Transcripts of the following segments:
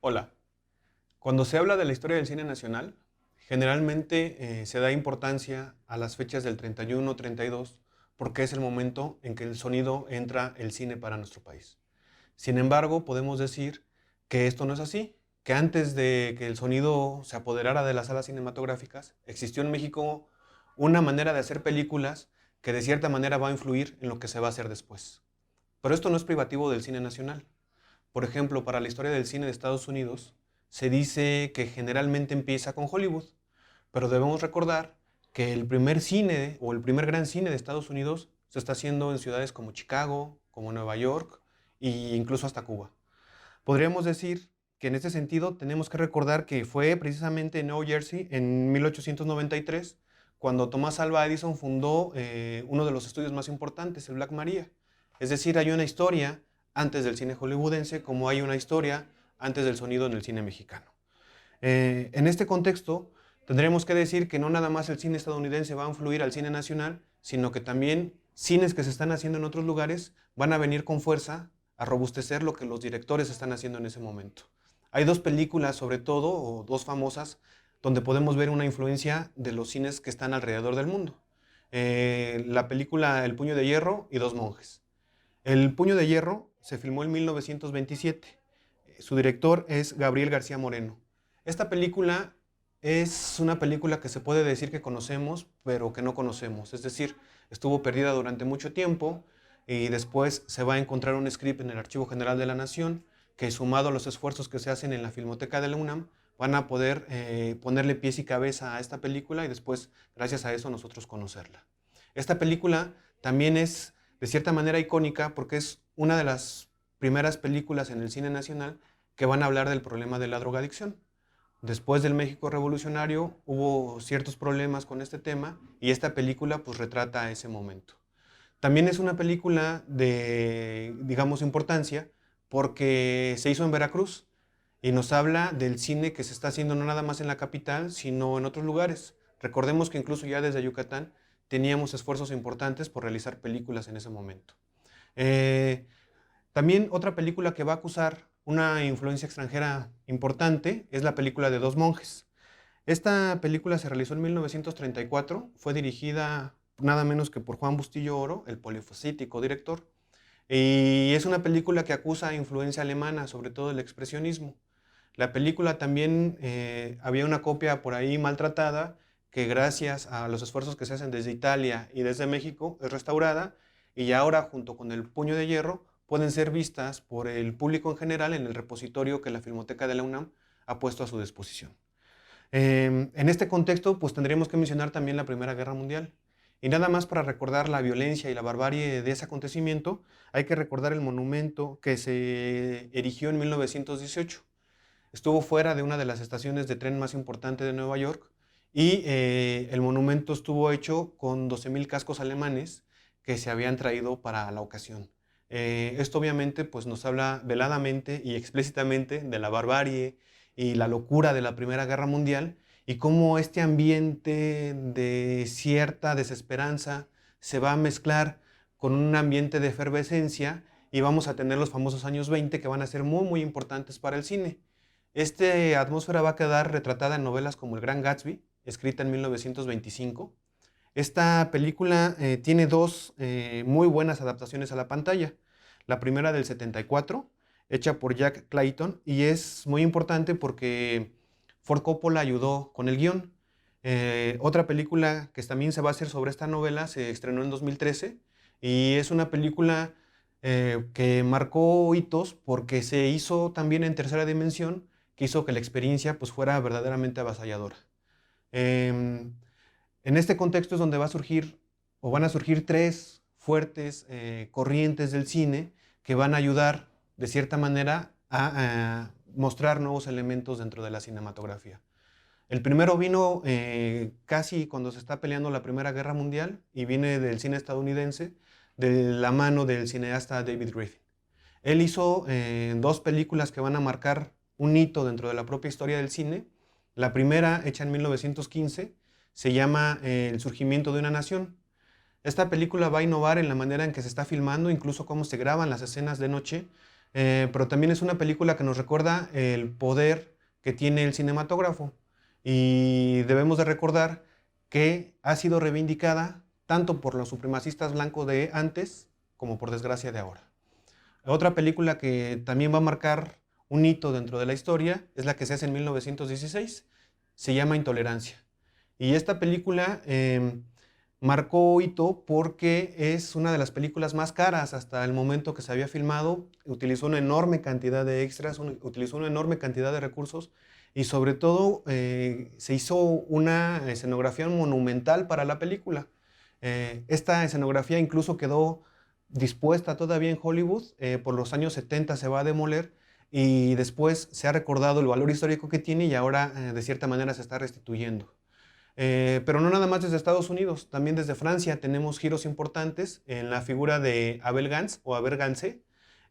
Hola. Cuando se habla de la historia del cine nacional, generalmente se da importancia a las fechas del 31, 32, porque es el momento en que el sonido entra el cine para nuestro país. Sin embargo, podemos decir que esto no es así, que antes de que el sonido se apoderara de las salas cinematográficas, existió en México una manera de hacer películas que de cierta manera va a influir en lo que se va a hacer después. Pero esto no es privativo del cine nacional. Por ejemplo, para la historia del cine de Estados Unidos, se dice que generalmente empieza con Hollywood, pero debemos recordar que el primer cine o el primer gran cine de Estados Unidos se está haciendo en ciudades como Chicago, como Nueva York e incluso hasta Cuba. Podríamos decir que en este sentido tenemos que recordar que fue precisamente en New Jersey en 1893 cuando Thomas Alva Edison fundó uno de los estudios más importantes, el Black Maria. Es decir, hay una historia antes del cine hollywoodense como hay una historia antes del sonido en el cine mexicano. En este contexto, tendremos que decir que no nada más el cine estadounidense va a influir al cine nacional, sino que también cines que se están haciendo en otros lugares van a venir con fuerza a robustecer lo que los directores están haciendo en ese momento. Hay dos películas, sobre todo, o dos famosas, donde podemos ver una influencia de los cines que están alrededor del mundo. La película El Puño de Hierro y Dos Monjes. El Puño de Hierro se filmó en 1927. Su director es Gabriel García Moreno. Esta película es una película que se puede decir que conocemos, pero que no conocemos. Es decir, estuvo perdida durante mucho tiempo y después se va a encontrar un script en el Archivo General de la Nación que, sumado a los esfuerzos que se hacen en la Filmoteca de la UNAM, van a poder ponerle pies y cabeza a esta película y después, gracias a eso, nosotros conocerla. Esta película también es de cierta manera icónica porque es una de las primeras películas en el cine nacional que van a hablar del problema de la drogadicción. Después del México revolucionario hubo ciertos problemas con este tema y esta película pues retrata ese momento. También es una película de, digamos, importancia porque se hizo en Veracruz y nos habla del cine que se está haciendo no nada más en la capital, sino en otros lugares. Recordemos que incluso ya desde Yucatán teníamos esfuerzos importantes por realizar películas en ese momento. Eh, También otra película que va a acusar una influencia extranjera importante es la película de Dos Monjes. Esta película se realizó en 1934, fue dirigida nada menos que por Juan Bustillo Oro, el polifacético director, y es una película que acusa influencia alemana, sobre todo el expresionismo. La película también había una copia por ahí maltratada que gracias a los esfuerzos que se hacen desde Italia y desde México es restaurada y ahora junto con El Puño de Hierro pueden ser vistas por el público en general en el repositorio que la Filmoteca de la UNAM ha puesto a su disposición. En este contexto, pues tendríamos que mencionar también la Primera Guerra Mundial. Y nada más para recordar la violencia y la barbarie de ese acontecimiento, hay que recordar el monumento que se erigió en 1918. Estuvo fuera de una de las estaciones de tren más importantes de Nueva York y el monumento estuvo hecho con 12,000 cascos alemanes que se habían traído para la ocasión. Esto obviamente pues, nos habla veladamente y explícitamente de la barbarie y la locura de la Primera Guerra Mundial y cómo este ambiente de cierta desesperanza se va a mezclar con un ambiente de efervescencia y vamos a tener los famosos años 20 que van a ser muy importantes para el cine. Esta atmósfera va a quedar retratada en novelas como El Gran Gatsby, escrita en 1925. Esta película tiene dos muy buenas adaptaciones a la pantalla. La primera del 74, hecha por Jack Clayton, y es muy importante porque Ford Coppola ayudó con el guión. Otra película que también se va a hacer sobre esta novela se estrenó en 2013 y es una película que marcó hitos porque se hizo también en tercera dimensión, que hizo que la experiencia pues, fuera verdaderamente avasalladora. Em, en este contexto es donde va a surgir o van a surgir tres fuertes corrientes del cine que van a ayudar de cierta manera a mostrar nuevos elementos dentro de la cinematografía. El primero vino casi cuando se está peleando la Primera Guerra Mundial y viene del cine estadounidense de la mano del cineasta David Griffin. Él hizo dos películas que van a marcar un hito dentro de la propia historia del cine. La primera, hecha en 1915, se llama El surgimiento de una nación. Esta película va a innovar en la manera en que se está filmando, incluso cómo se graban las escenas de noche, pero también es una película que nos recuerda el poder que tiene el cinematógrafo. Y debemos de recordar que ha sido reivindicada tanto por los supremacistas blancos de antes como por desgracia de ahora. Otra película que también va a marcar un hito dentro de la historia es la que se hace en 1916. Se llama Intolerancia. Y esta película marcó hito porque es una de las películas más caras hasta el momento que se había filmado. Utilizó una enorme cantidad de extras, utilizó una enorme cantidad de recursos y sobre todo se hizo una escenografía monumental para la película. Esta escenografía incluso quedó dispuesta todavía en Hollywood, por los años 70 se va a demoler y después se ha recordado el valor histórico que tiene y ahora de cierta manera se está restituyendo. Pero no nada más desde Estados Unidos, también desde Francia tenemos giros importantes en la figura de Abel Gance o Abel Gance.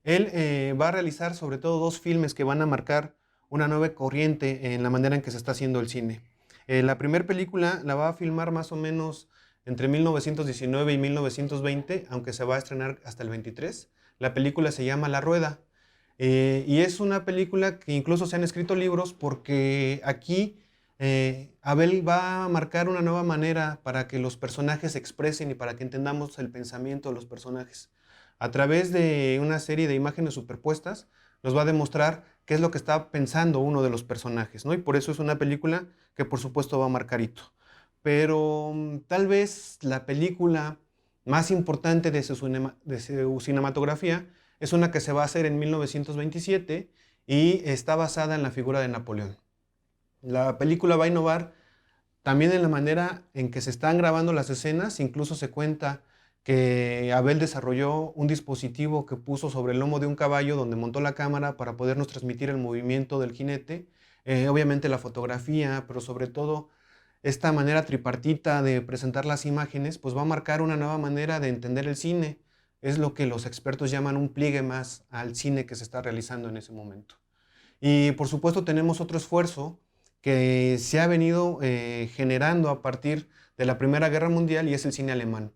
Él va a realizar sobre todo dos filmes que van a marcar una nueva corriente en la manera en que se está haciendo el cine. La primera película la va a filmar más o menos entre 1919 y 1920, aunque se va a estrenar hasta el 23. La película se llama La Rueda. Y es una película que incluso se han escrito libros porque aquí Abel va a marcar una nueva manera para que los personajes se expresen y para que entendamos el pensamiento de los personajes. A través de una serie de imágenes superpuestas, nos va a demostrar qué es lo que está pensando uno de los personajes, ¿no? Y por eso es una película que por supuesto va a marcar hito. Pero tal vez la película más importante de su cinematografía es una que se va a hacer en 1927 y está basada en la figura de Napoleón. La película va a innovar también en la manera en que se están grabando las escenas. Incluso se cuenta que Abel desarrolló un dispositivo que puso sobre el lomo de un caballo donde montó la cámara para podernos transmitir el movimiento del jinete, obviamente la fotografía, pero sobre todo esta manera tripartita de presentar las imágenes, pues va a marcar una nueva manera de entender el cine. Es lo que los expertos llaman un pliegue más al cine que se está realizando en ese momento. Y por supuesto tenemos otro esfuerzo que se ha venido generando a partir de la Primera Guerra Mundial y es el cine alemán.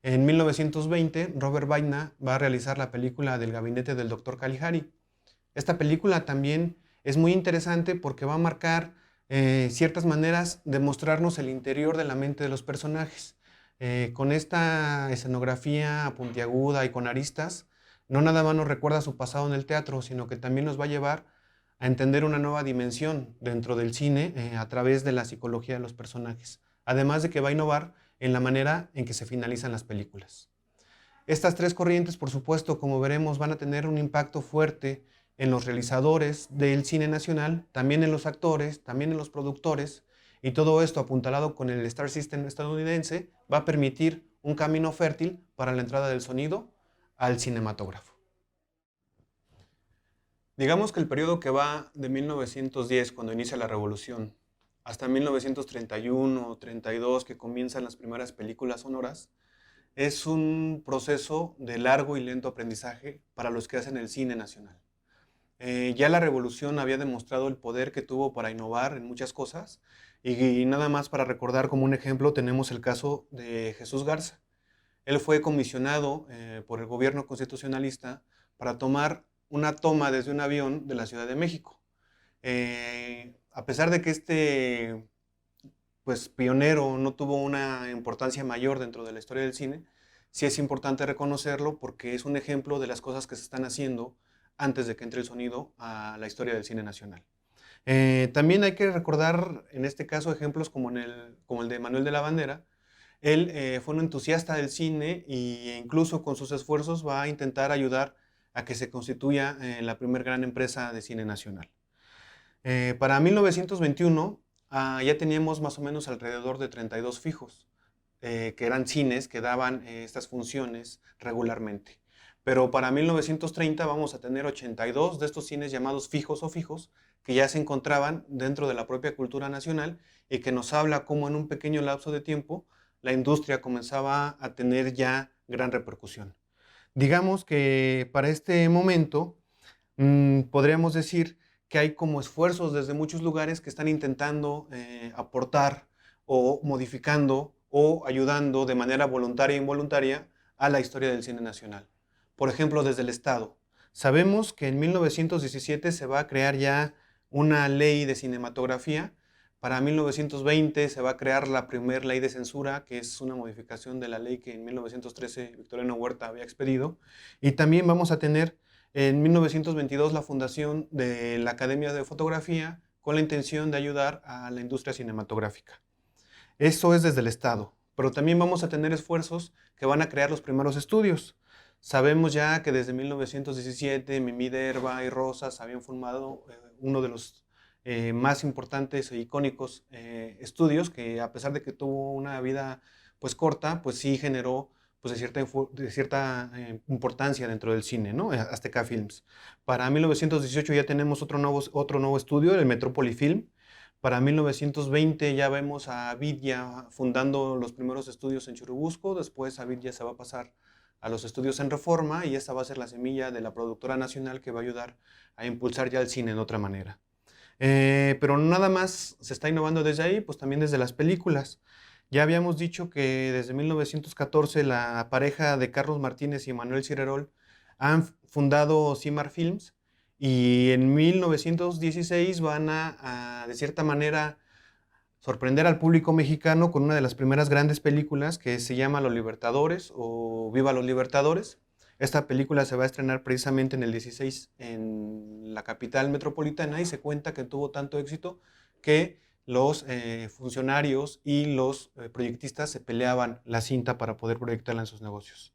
En 1920, Robert Wagner va a realizar la película del gabinete del Dr. Caligari. Esta película también es muy interesante porque va a marcar ciertas maneras de mostrarnos el interior de la mente de los personajes. Con esta escenografía puntiaguda y con aristas, no nada más nos recuerda su pasado en el teatro, sino que también nos va a llevar a entender una nueva dimensión dentro del cine a través de la psicología de los personajes, además de que va a innovar en la manera en que se finalizan las películas. Estas tres corrientes, por supuesto, como veremos, van a tener un impacto fuerte en los realizadores del cine nacional, también en los actores, también en los productores, y todo esto apuntalado con el Star System estadounidense va a permitir un camino fértil para la entrada del sonido al cinematógrafo. Digamos que el periodo que va de 1910, cuando inicia la revolución, hasta 1931 o 32, que comienzan las primeras películas sonoras, es un proceso de largo y lento aprendizaje para los que hacen el cine nacional. Ya la revolución había demostrado el poder que tuvo para innovar en muchas cosas y nada más para recordar como un ejemplo tenemos el caso de Jesús Garza. Él fue comisionado por el gobierno constitucionalista para tomar una toma desde un avión de la Ciudad de México. A pesar de que este pues, pionero no tuvo una importancia mayor dentro de la historia del cine, sí es importante reconocerlo porque es un ejemplo de las cosas que se están haciendo antes de que entre el sonido a la historia del cine nacional. También hay que recordar en este caso ejemplos como el de Manuel de la Bandera. Él fue un entusiasta del cine e incluso con sus esfuerzos va a intentar ayudar a que se constituya la primer gran empresa de cine nacional. Para 1921 ya teníamos más o menos alrededor de 32 fijos, que eran cines que daban estas funciones regularmente. Pero para 1930 vamos a tener 82 de estos cines llamados fijos o fijos, que ya se encontraban dentro de la propia cultura nacional y que nos habla cómo en un pequeño lapso de tiempo la industria comenzaba a tener ya gran repercusión. Digamos que para este momento podríamos decir que hay como esfuerzos desde muchos lugares que están intentando aportar o modificando o ayudando de manera voluntaria e involuntaria a la historia del cine nacional. Por ejemplo, desde el Estado. Sabemos que en 1917 se va a crear ya una ley de cinematografía. Para 1920 se va a crear la primera ley de censura, que es una modificación de la ley que en 1913 Victoriano Huerta había expedido. Y también vamos a tener en 1922 la fundación de la Academia de Fotografía con la intención de ayudar a la industria cinematográfica. Eso es desde el Estado, pero también vamos a tener esfuerzos que van a crear los primeros estudios. Sabemos ya que desde 1917 Mimí Derba y Rosas habían formado uno de los más importantes e icónicos estudios que, a pesar de que tuvo una vida pues corta, pues sí generó pues de cierta importancia dentro del cine, ¿no? Azteca Films. Para 1918 ya tenemos otro nuevo estudio, el Metrópoli Film. Para 1920 ya vemos a Vidya fundando los primeros estudios en Churubusco. Después a Vidya se va a pasar a los estudios en Reforma, y esta va a ser la semilla de la productora nacional que va a ayudar a impulsar ya el cine de otra manera. Pero nada más se está innovando desde ahí, pues también desde las películas. Ya habíamos dicho que desde 1914 la pareja de Carlos Martínez y Manuel Cirerol han fundado Cimar Films, y en 1916 van de cierta manera, sorprender al público mexicano con una de las primeras grandes películas que se llama Los Libertadores o Viva los Libertadores. Esta película se va a estrenar precisamente en el 16 en la capital metropolitana, y se cuenta que tuvo tanto éxito que los funcionarios y los proyectistas se peleaban la cinta para poder proyectarla en sus negocios.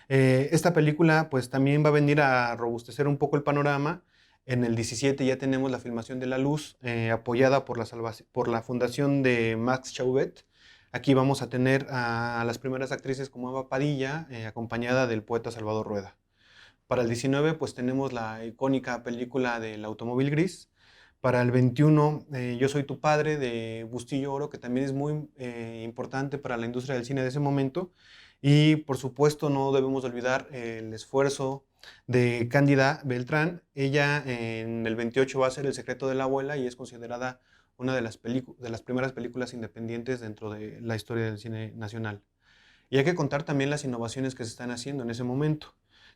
Esta película pues también va a venir a robustecer un poco el panorama. En el 17 ya tenemos la filmación de La Luz, apoyada por la fundación de Max Chauvet. Aquí vamos a tener a las primeras actrices como Eva Padilla, acompañada del poeta Salvador Rueda. Para el 19 pues tenemos la icónica película del Automóvil Gris. Para el 21, Yo soy tu padre, de Bustillo Oro, que también es muy importante para la industria del cine de ese momento. Y por supuesto no debemos olvidar el esfuerzo de Cándida Beltrán. Ella en el 28 va a ser El secreto de la abuela, y es considerada una de las primeras películas independientes dentro de la historia del cine nacional. Y hay que contar también las innovaciones que se están haciendo en ese momento.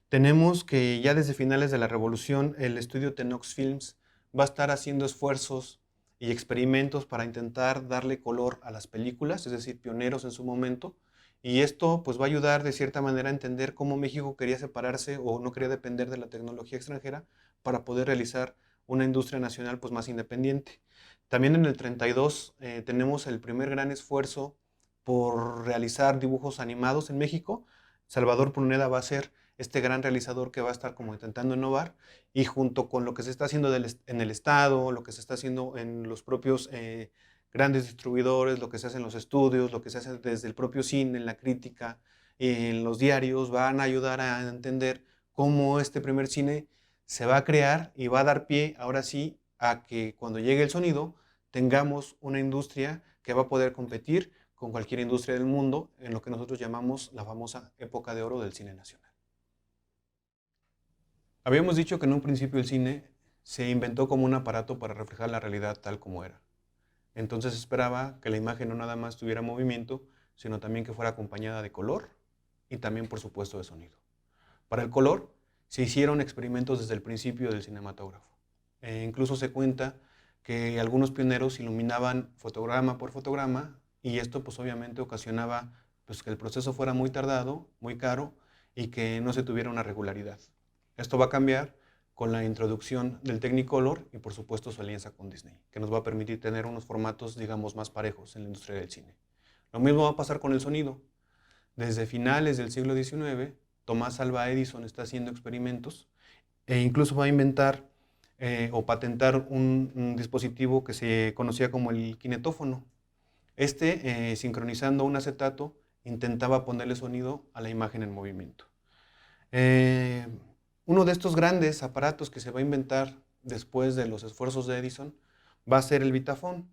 Tenemos que ya desde finales de la Revolución el estudio Tenox Films va a estar haciendo esfuerzos y experimentos para intentar darle color a las películas, es decir, pioneros en su momento. Y esto pues va a ayudar de cierta manera a entender cómo México quería separarse o no quería depender de la tecnología extranjera para poder realizar una industria nacional pues más independiente. También en el 32 tenemos el primer gran esfuerzo por realizar dibujos animados en México. Salvador Pruneda va a ser este gran realizador que va a estar como intentando innovar, y junto con lo que se está haciendo en el Estado, lo que se está haciendo en los propios grandes distribuidores, lo que se hace en los estudios, lo que se hace desde el propio cine, en la crítica, en los diarios, van a ayudar a entender cómo este primer cine se va a crear y va a dar pie, ahora sí, a que cuando llegue el sonido tengamos una industria que va a poder competir con cualquier industria del mundo en lo que nosotros llamamos la famosa época de oro del cine nacional. Habíamos dicho que en un principio el cine se inventó como un aparato para reflejar la realidad tal como era. Entonces esperaba que la imagen no nada más tuviera movimiento, sino también que fuera acompañada de color y también, por supuesto, de sonido. Para el color se hicieron experimentos desde el principio del cinematógrafo. Incluso se cuenta que algunos pioneros iluminaban fotograma por fotograma, y esto pues obviamente ocasionaba pues, que el proceso fuera muy tardado, muy caro, y que no se tuviera una regularidad. Esto va a cambiar con la introducción del Technicolor y por supuesto su alianza con Disney, que nos va a permitir tener unos formatos, digamos, más parejos en la industria del cine. Lo mismo va a pasar con el sonido. Desde finales del siglo XIX, Tomás Alva Edison está haciendo experimentos e incluso va a inventar o patentar un dispositivo que se conocía como el kinetófono. Sincronizando un acetato, intentaba ponerle sonido a la imagen en movimiento. Eh, Uno de estos grandes aparatos que se va a inventar después de los esfuerzos de Edison va a ser el Vitaphone.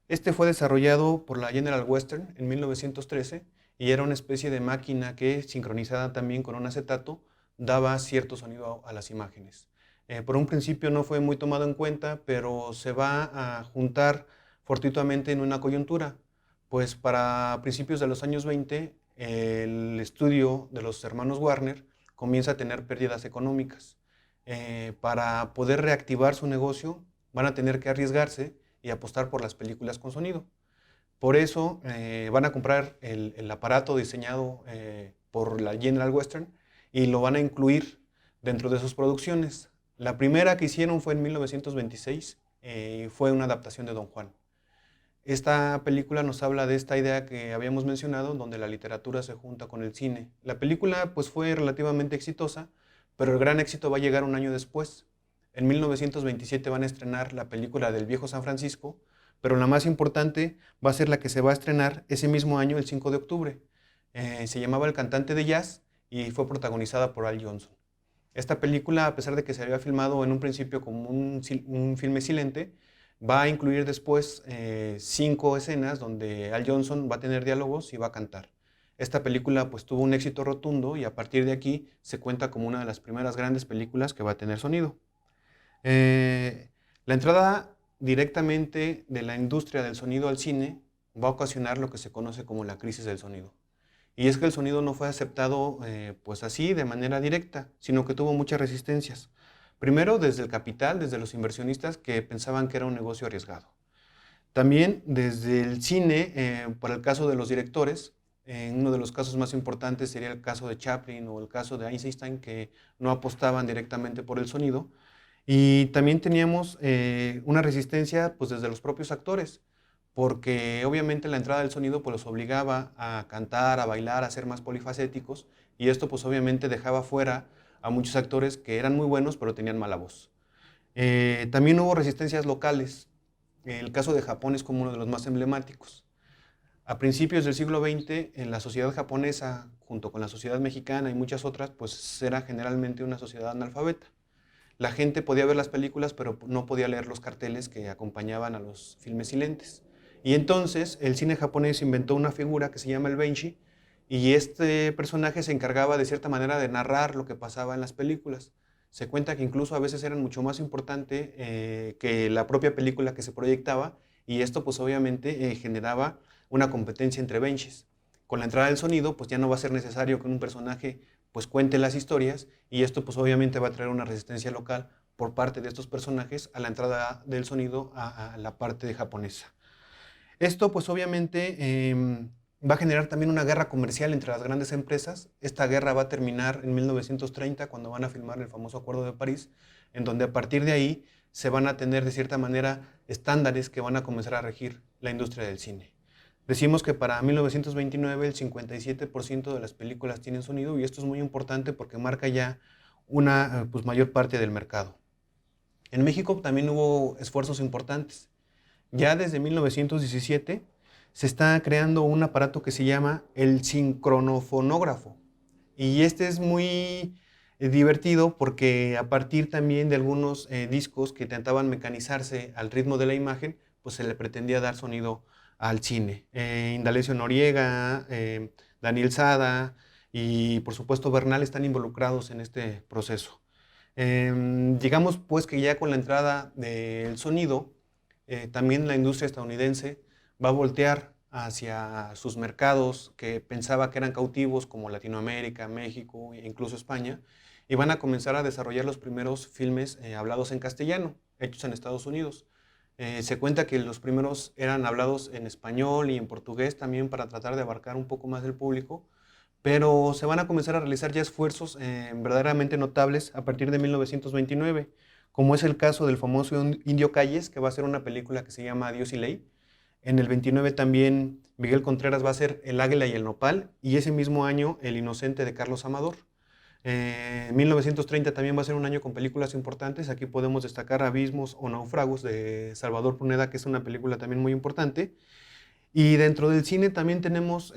Este fue desarrollado por la General Western en 1913, y era una especie de máquina que, sincronizada también con un acetato, daba cierto sonido a las imágenes. Por un principio no fue muy tomado en cuenta, pero se va a juntar fortuitamente en una coyuntura, pues para principios de los años 20, el estudio de los hermanos Warner comienza a tener pérdidas económicas. para poder reactivar su negocio, van a tener que arriesgarse y apostar por las películas con sonido. Por eso van a comprar el aparato diseñado por la General Western y lo van a incluir dentro de sus producciones. La primera que hicieron fue en 1926 y fue una adaptación de Don Juan. Esta película nos habla de esta idea que habíamos mencionado, donde la literatura se junta con el cine. La película pues fue relativamente exitosa, pero el gran éxito va a llegar un año después. En 1927 van a estrenar la película del Viejo San Francisco, pero la más importante va a ser la que se va a estrenar ese mismo año, el 5 de octubre. Se llamaba El cantante de jazz y fue protagonizada por Al Johnson. Esta película, a pesar de que se había filmado en un principio como un filme silente, va a incluir después 5 escenas donde Al Johnson va a tener diálogos y va a cantar. Esta película pues tuvo un éxito rotundo y a partir de aquí se cuenta como una de las primeras grandes películas que va a tener sonido. La entrada directamente de la industria del sonido al cine va a ocasionar lo que se conoce como la crisis del sonido. Y es que el sonido no fue aceptado pues así, de manera directa, sino que tuvo muchas resistencias. Primero, desde el capital, desde los inversionistas que pensaban que era un negocio arriesgado. También desde el cine, para el caso de los directores, uno de los casos más importantes sería el caso de Chaplin o el caso de Eisenstein, que no apostaban directamente por el sonido. Y también teníamos una resistencia pues, desde los propios actores, porque obviamente la entrada del sonido pues, los obligaba a cantar, a bailar, a ser más polifacéticos, y esto pues obviamente dejaba fuera a muchos actores que eran muy buenos pero tenían mala voz. También hubo resistencias locales. El caso de Japón es como uno de los más emblemáticos. A principios del siglo XX, en la sociedad japonesa, junto con la sociedad mexicana y muchas otras, pues era generalmente una sociedad analfabeta. La gente podía ver las películas, pero no podía leer los carteles que acompañaban a los filmes silentes. Y entonces el cine japonés inventó una figura que se llama el Benshi, y este personaje se encargaba de cierta manera de narrar lo que pasaba en las películas. Se cuenta que incluso a veces eran mucho más importante que la propia película que se proyectaba, y esto pues obviamente generaba una competencia entre Benshis. Con la entrada del sonido pues ya no va a ser necesario que un personaje pues cuente las historias, y esto pues obviamente va a traer una resistencia local por parte de estos personajes a la entrada del sonido a la parte japonesa. Esto pues obviamente va a generar también una guerra comercial entre las grandes empresas. Esta guerra va a terminar en 1930 cuando van a firmar el famoso Acuerdo de París, en donde a partir de ahí se van a tener de cierta manera estándares que van a comenzar a regir la industria del cine. Decimos que para 1929 el 57% de las películas tienen sonido, y esto es muy importante porque marca ya una pues, mayor parte del mercado. En México también hubo esfuerzos importantes. Ya desde 1917 se está creando un aparato que se llama el sincronofonógrafo. Y este es muy divertido porque a partir también de algunos discos que intentaban mecanizarse al ritmo de la imagen, pues se le pretendía dar sonido al cine. Indalecio Noriega, Daniel Sada y por supuesto Bernal están involucrados en este proceso. Digamos pues que ya con la entrada del sonido, también la industria estadounidense va a voltear hacia sus mercados que pensaba que eran cautivos, como Latinoamérica, México e incluso España, y van a comenzar a desarrollar los primeros filmes hablados en castellano, hechos en Estados Unidos. Se cuenta que los primeros eran hablados en español y en portugués también para tratar de abarcar un poco más del público, pero se van a comenzar a realizar ya esfuerzos verdaderamente notables a partir de 1929, como es el caso del famoso Indio Calles, que va a ser una película que se llama Dios y Ley. En el 29 también Miguel Contreras va a hacer El Águila y el Nopal, y ese mismo año El Inocente de Carlos Amador. 1930 también va a ser un año con películas importantes. Aquí podemos destacar Abismos o Náufragos de Salvador Pruneda, que es una película también muy importante. Y dentro del cine también tenemos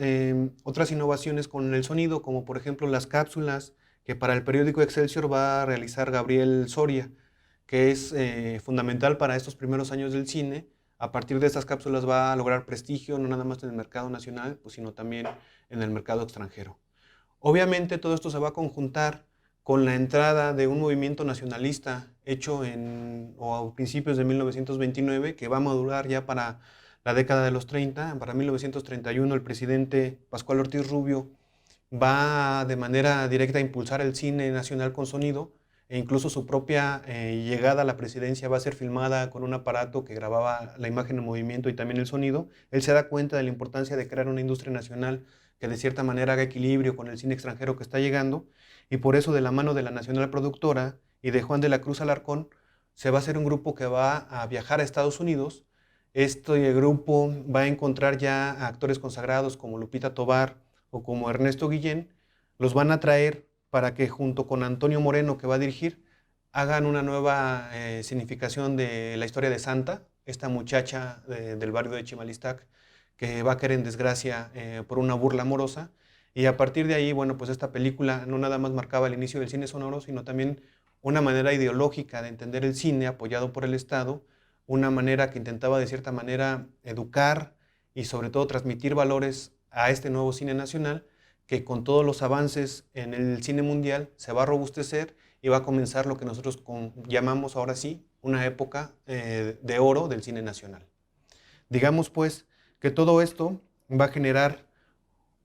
otras innovaciones con el sonido, como por ejemplo las cápsulas que para el periódico Excelsior va a realizar Gabriel Soria, que es fundamental para estos primeros años del cine. A partir de estas cápsulas va a lograr prestigio, no nada más en el mercado nacional, pues, sino también en el mercado extranjero. Obviamente todo esto se va a conjuntar con la entrada de un movimiento nacionalista hecho a principios de 1929, que va a madurar ya para la década de los 30. Para 1931 el presidente Pascual Ortiz Rubio va de manera directa a impulsar el cine nacional con sonido, e incluso su propia llegada a la presidencia va a ser filmada con un aparato que grababa la imagen en movimiento y también el sonido. Él se da cuenta de la importancia de crear una industria nacional que de cierta manera haga equilibrio con el cine extranjero que está llegando, y por eso de la mano de la Nacional Productora y de Juan de la Cruz Alarcón se va a hacer un grupo que va a viajar a Estados Unidos. Este grupo va a encontrar ya a actores consagrados como Lupita Tovar o como Ernesto Guillén, los van a traer para que junto con Antonio Moreno, que va a dirigir, hagan una nueva significación de la historia de Santa, esta muchacha del barrio de Chimalistac, que va a caer en desgracia por una burla amorosa. Y a partir de ahí, bueno, pues esta película no nada más marcaba el inicio del cine sonoro, sino también una manera ideológica de entender el cine apoyado por el Estado, una manera que intentaba de cierta manera educar y sobre todo transmitir valores a este nuevo cine nacional, que con todos los avances en el cine mundial se va a robustecer y va a comenzar lo que nosotros llamamos ahora sí una época de oro del cine nacional. Digamos pues que todo esto va a generar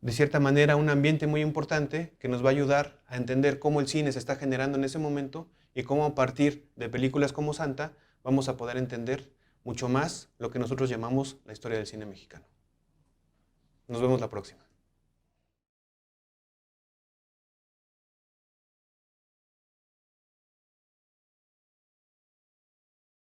de cierta manera un ambiente muy importante que nos va a ayudar a entender cómo el cine se está generando en ese momento y cómo a partir de películas como Santa vamos a poder entender mucho más lo que nosotros llamamos la historia del cine mexicano. Nos vemos la próxima.